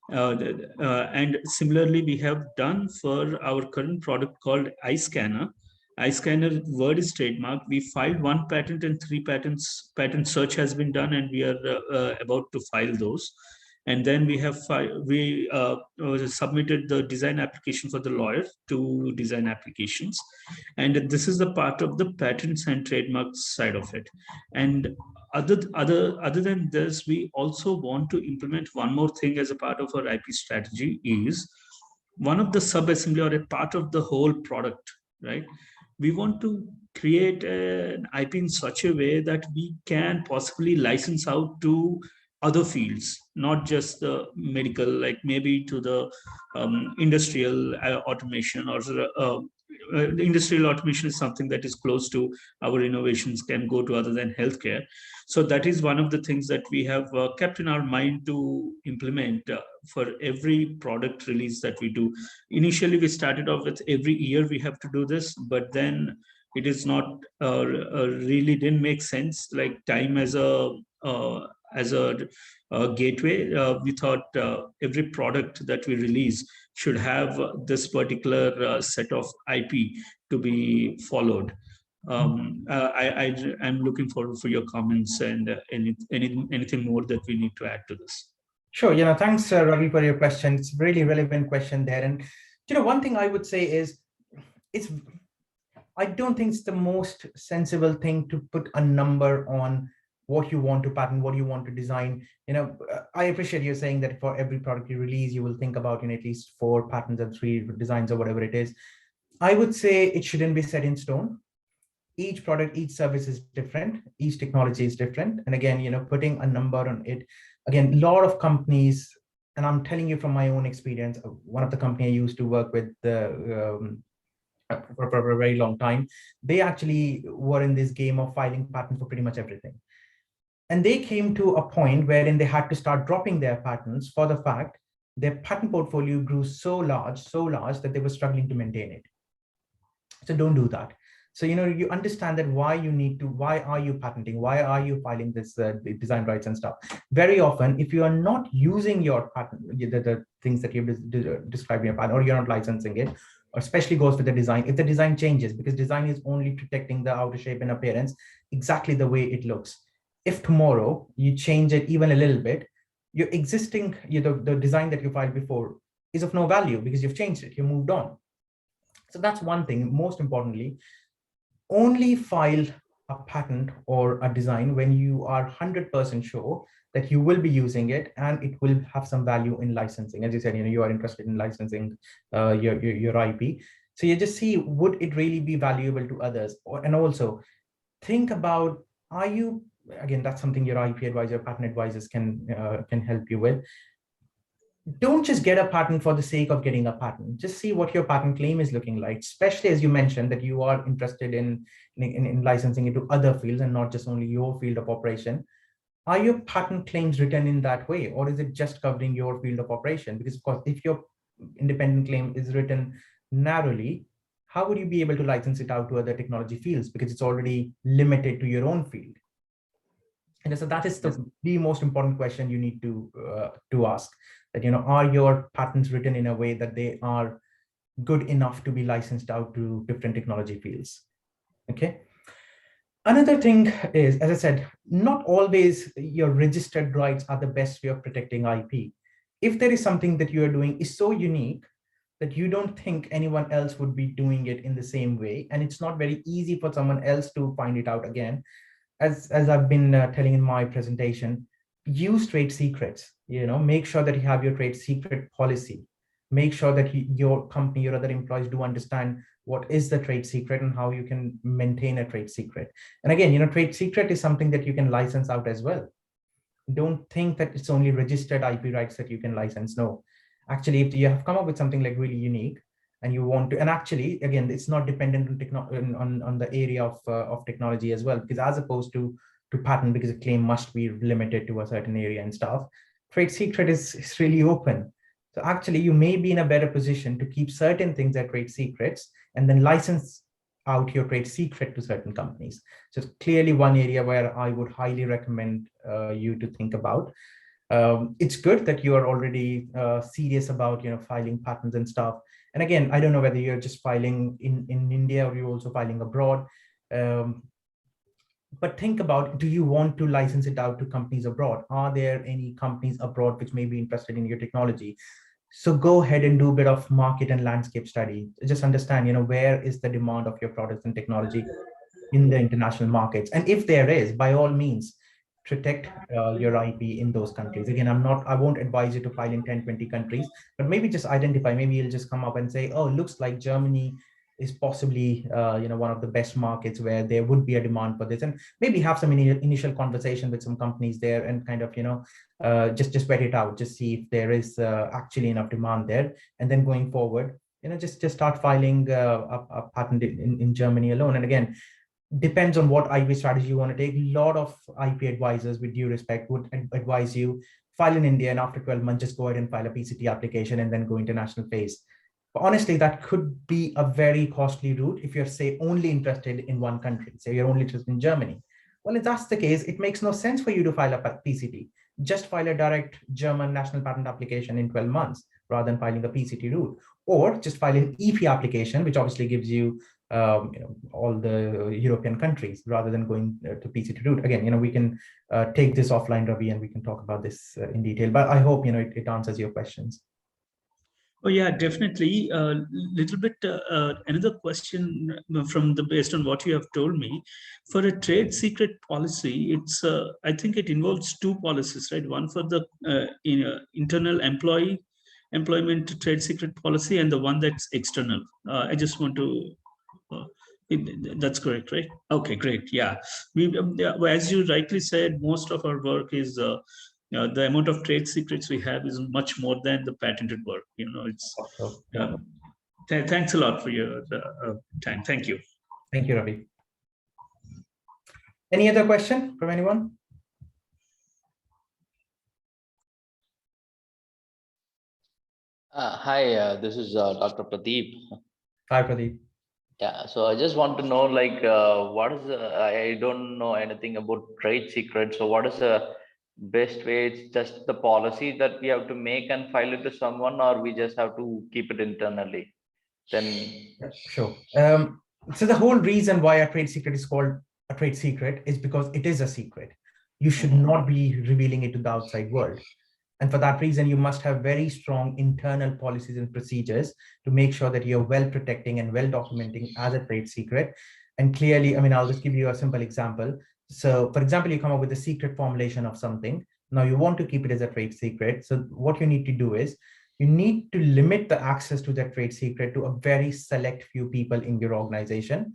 And similarly, we have done for our current product called iScanner. iScanner word is trademarked. We filed 1 patent and 3 patents. Patent search has been done, and we are about to file those. And then we have submitted the design application for the lawyer to design applications. And this is the part of the patents and trademarks side of it. And other than this, we also want to implement one more thing as a part of our IP strategy, is one of the sub-assembly or a part of the whole product, right? We want to create an IP in such a way that we can possibly license out to other fields, not just the medical, like maybe to the industrial automation, or the industrial automation is something that is close to our innovations, can go to other than healthcare. So that is one of the things that we have kept in our mind to implement for every product release that we do. Initially, we started off with every year we have to do this, but then it is not really didn't make sense, like time as a gateway. We thought every product that we release should have this particular set of IP to be followed. I'm looking forward for your comments and anything more that we need to add to this. Sure. Thanks, Ravi, for your question. It's a really relevant question there. And one thing I would say is, I don't think it's the most sensible thing to put a number on what you want to patent, what you want to design. I appreciate you saying that for every product you release, you will think about at least 4 patents and 3 designs or whatever it is. I would say it shouldn't be set in stone. Each product, each service is different. Each technology is different. And again, putting a number on it, again, a lot of companies, and I'm telling you from my own experience, one of the company I used to work with for a very long time, they actually were in this game of filing patents for pretty much everything. And they came to a point wherein they had to start dropping their patents for the fact their patent portfolio grew so large that they were struggling to maintain it. So don't do that. So, you understand that why are you patenting? Why are you filing this design rights and stuff? Very often, if you are not using your patent, the things that you've described in your patent, or you're not licensing it, or especially goes with the design, if the design changes, because design is only protecting the outer shape and appearance exactly the way it looks. If tomorrow you change it even a little bit, your existing, the design that you filed before is of no value because you've changed it, you moved on. So that's one thing. Most importantly, only file a patent or a design when you are 100% sure that you will be using it and it will have some value in licensing. As you said, you are interested in licensing your IP. So you just see, would it really be valuable to others? And also think about, again, that's something your IP advisor, patent advisors can help you with. Don't just get a patent for the sake of getting a patent. Just see what your patent claim is looking like, especially as you mentioned that you are interested in licensing it to other fields and not just only your field of operation. Are your patent claims written in that way, or is it just covering your field of operation? Because of course, if your independent claim is written narrowly, how would you be able to license it out to other technology fields? Because it's already limited to your own field. And so that is the most important question you need to ask. that, are your patents written in a way that they are good enough to be licensed out to different technology fields? Okay. Another thing is, as I said, not always your registered rights are the best way of protecting IP. If there is something that you are doing is so unique that you don't think anyone else would be doing it in the same way, and it's not very easy for someone else to find it out again, as I've been telling in my presentation, use trade secrets. Make sure that you have your trade secret policy. Make sure that your company, your other employees do understand what is the trade secret and how you can maintain a trade secret. And again, trade secret is something that you can license out as well. Don't think that it's only registered IP rights that you can license. No, actually, if you have come up with something like really unique and you want to, and actually, again, it's not dependent on the area of technology as well, because as opposed to patent, because a claim must be limited to a certain area and stuff, trade secret is really open. So actually, you may be in a better position to keep certain things as trade secrets and then license out your trade secret to certain companies. So it's clearly one area where I would highly recommend you to think about. It's good that you are already serious about filing patents and stuff. And again, I don't know whether you're just filing in India or you're also filing abroad. But think about, do you want to license it out to companies abroad? Are there any companies abroad which may be interested in your technology? So go ahead and do a bit of market and landscape study. Just understand, where is the demand of your products and technology in the international markets? And if there is, by all means, protect your IP in those countries. Again, I won't advise you to file in 10, 20 countries, but maybe just identify, maybe you'll just come up and say, oh, looks like Germany is possibly one of the best markets where there would be a demand for this, and maybe have some initial conversation with some companies there and kind of just vet it out, just see if there is actually enough demand there, and then going forward just start filing a patent in Germany alone. And again, depends on what IP strategy you want to take. A lot of IP advisors, with due respect, would advise you file in India and after 12 months just go ahead and file a PCT application and then go international phase. But honestly, that could be a very costly route if you're, say, only interested in one country. Say you're only interested in Germany. Well, if that's the case, it makes no sense for you to file a PCT. Just file a direct German national patent application in 12 months rather than filing a PCT route. Or just file an EP application, which obviously gives you, all the European countries rather than going to PCT route. Again, we can take this offline, Ravi, and we can talk about this in detail. But I hope it answers your questions. Oh yeah, definitely. Little bit another question from based on what you have told me. For a trade secret policy, it's I think it involves two policies, right? One for the internal employment trade secret policy, and the one that's external. I just want to. That's correct, right? Okay, great. Yeah, as you rightly said, most of our work is. The amount of trade secrets we have is much more than the patented work. It's. Thanks a lot for your time. Thank you. Thank you, Ravi. Any other question from anyone? Hi, this is Dr. Pradeep. Hi, Pradeep. Yeah, so I just want to know, like, what is I don't know anything about trade secrets. So, what is the best way? It's just the policy that we have to make and file it to someone, or we just have to keep it internally? Then, Sure. So the whole reason why a trade secret is called a trade secret is because it is a secret. You should not be revealing it to the outside world. And for that reason, you must have very strong internal policies and procedures to make sure that you're well protecting and well documenting as a trade secret. And clearly, I'll just give you a simple example. So for example, you come up with a secret formulation of something. Now you want to keep it as a trade secret. So what you need to do is you need to limit the access to that trade secret to a very select few people in your organization.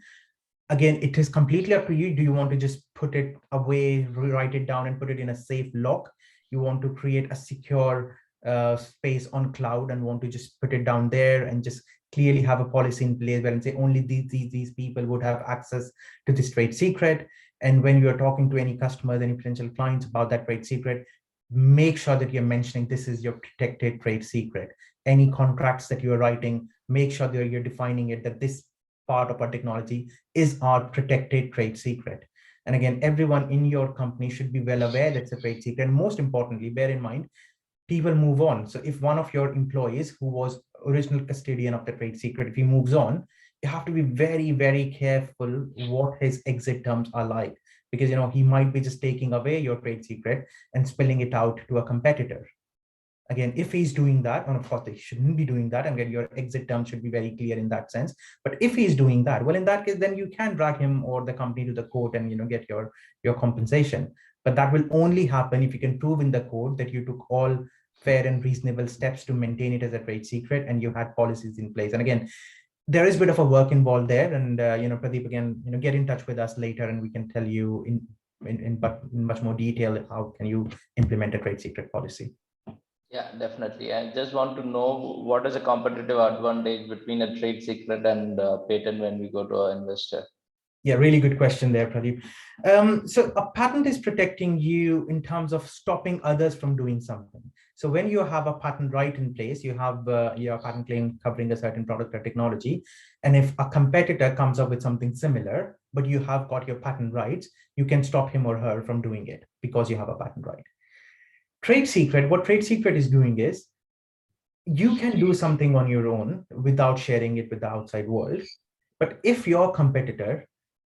Again, it is completely up to you. Do you want to just put it away, rewrite it down and put it in a safe lock? You want to create a secure space on cloud and want to just put it down there and just clearly have a policy in place where and say only these people would have access to this trade secret. And when you're talking to any customers, any potential clients about that trade secret, make sure that you're mentioning this is your protected trade secret. Any contracts that you're writing, make sure that you're defining it, that this part of our technology is our protected trade secret. And again, everyone in your company should be well aware that's a trade secret. And most importantly, bear in mind, people move on. So if one of your employees who was original custodian of the trade secret, if he moves on, you have to be very, very careful what his exit terms are like, because he might be just taking away your trade secret and spilling it out to a competitor. Again, if he's doing that, and of course they shouldn't be doing that, and again, your exit terms should be very clear in that sense. But if he's doing that, well, in that case, then you can drag him or the company to the court and get your compensation. But that will only happen if you can prove in the court that you took all fair and reasonable steps to maintain it as a trade secret and you had policies in place. And again, there is a bit of a work involved there. And Pradeep, again, get in touch with us later, and we can tell you in much more detail how can you implement a trade secret policy. Yeah, definitely. I just want to know what is a competitive advantage between a trade secret and patent when we go to an investor. Yeah, really good question there, Pradeep. So a patent is protecting you in terms of stopping others from doing something. So when you have a patent right in place, you have your patent claim covering a certain product or technology. And if a competitor comes up with something similar, but you have got your patent rights, you can stop him or her from doing it because you have a patent right. Trade secret, what trade secret is doing is you can do something on your own without sharing it with the outside world. But if your competitor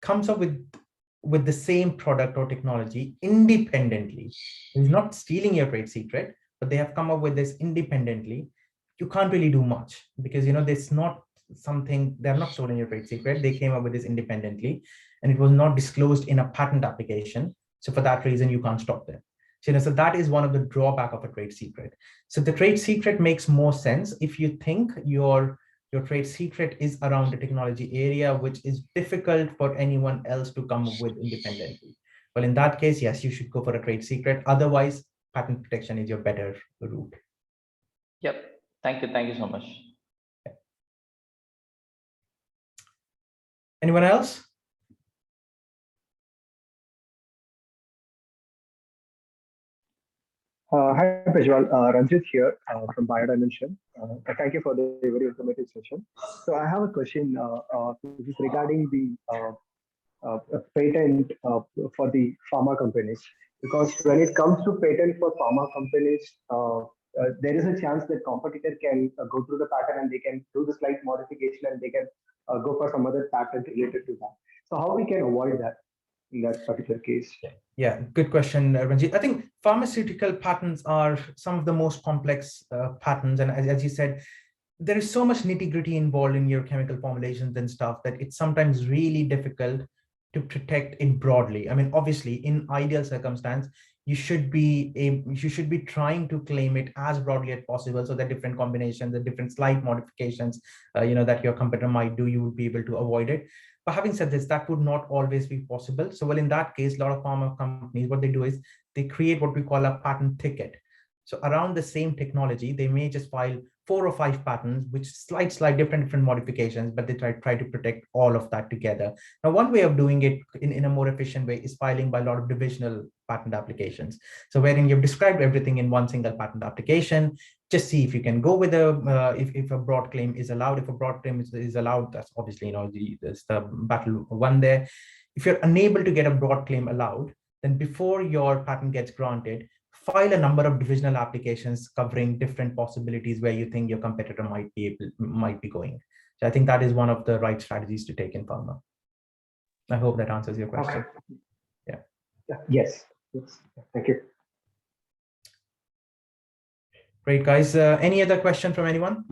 comes up with the same product or technology independently, he's not stealing your trade secret, but they have come up with this independently, you can't really do much because there's not something, they're not stolen your trade secret, they came up with this independently and it was not disclosed in a patent application. So for that reason, you can't stop them. So that is one of the drawback of a trade secret. So the trade secret makes more sense if you think your trade secret is around the technology area, which is difficult for anyone else to come up with independently. Well, in that case, yes, you should go for a trade secret. Otherwise, patent protection is your better route. Yep. Thank you so much. Anyone else? Hi, Prajwal. Ranjit here from Biodimension. Thank you for the very informative session. So I have a question. This is regarding the patent for the pharma companies. Because when it comes to patent for pharma companies, there is a chance that competitor can go through the patent and they can do the slight modification and they can go for some other patent related to that. So how we can avoid that in that particular case? Yeah, good question, Ranjit. I think pharmaceutical patents are some of the most complex patents. And as you said, there is so much nitty-gritty involved in your chemical formulations and stuff that it's sometimes really difficult to protect it broadly. I mean, obviously, in ideal circumstance, you should be trying to claim it as broadly as possible so that different combinations, the different slight modifications, that your competitor might do, you would be able to avoid it. But having said this, that would not always be possible. So, well, in that case, a lot of pharma companies, what they do is they create what we call a patent thicket. So around the same technology, they may just file 4 or 5 patents, which slight different modifications, but they try to protect all of that together. Now, one way of doing it in a more efficient way is filing by a lot of divisional patent applications. So wherein you've described everything in one single patent application, just see if you can go with if a broad claim is allowed. If a broad claim is allowed, that's obviously, there's the battle won there. If you're unable to get a broad claim allowed, then before your patent gets granted, file a number of divisional applications covering different possibilities where you think your competitor might be going. So I think that is one of the right strategies to take in pharma. I hope that answers your question. Okay. Yeah. Yes. Thank you. Great, guys. Any other question from anyone?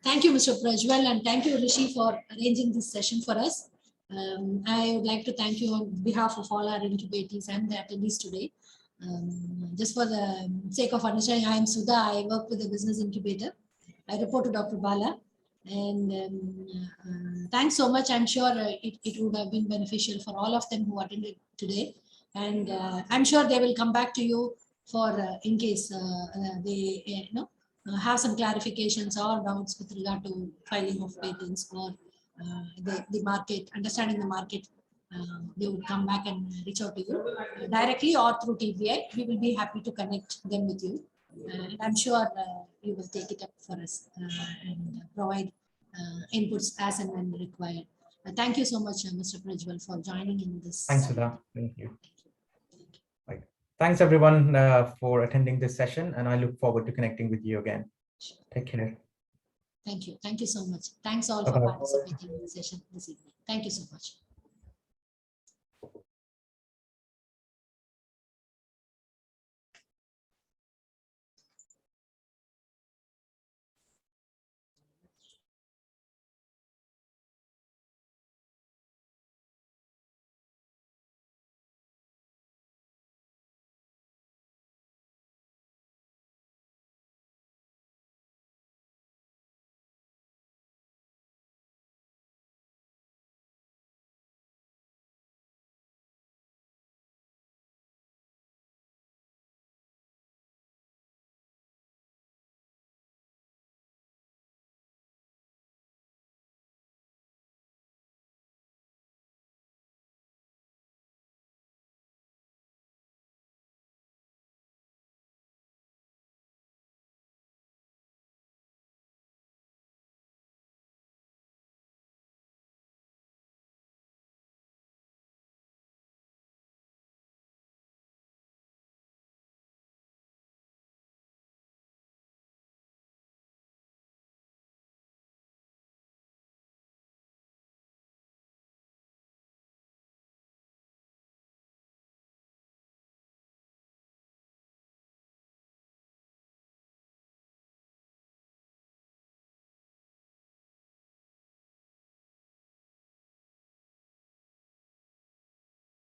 Thank you, Mr. Prajwal, and thank you, Rishi, for arranging this session for us. I would like to thank you on behalf of all our incubators and the attendees today. Just for the sake of understanding, I am Sudha. I work with the business incubator. I report to Dr. Bala. And thanks so much. I'm sure it would have been beneficial for all of them who attended today. And I'm sure they will come back to you for in case they have some clarifications or doubts with regard to filing of patents or the market, understanding the market. They would come back and reach out to you directly or through TBI. We will be happy to connect them with you. And I'm sure you will take it up for us and provide inputs as and when required. Thank you so much, Mr. Prajwal, for joining in this. Thanks, Sudha. Thank you. Right. Thanks, everyone, for attending this session, and I look forward to connecting with you again. Take care. Thank you. Thank you so much. Thanks all for Bye-bye. participating in the session this evening. Thank you so much.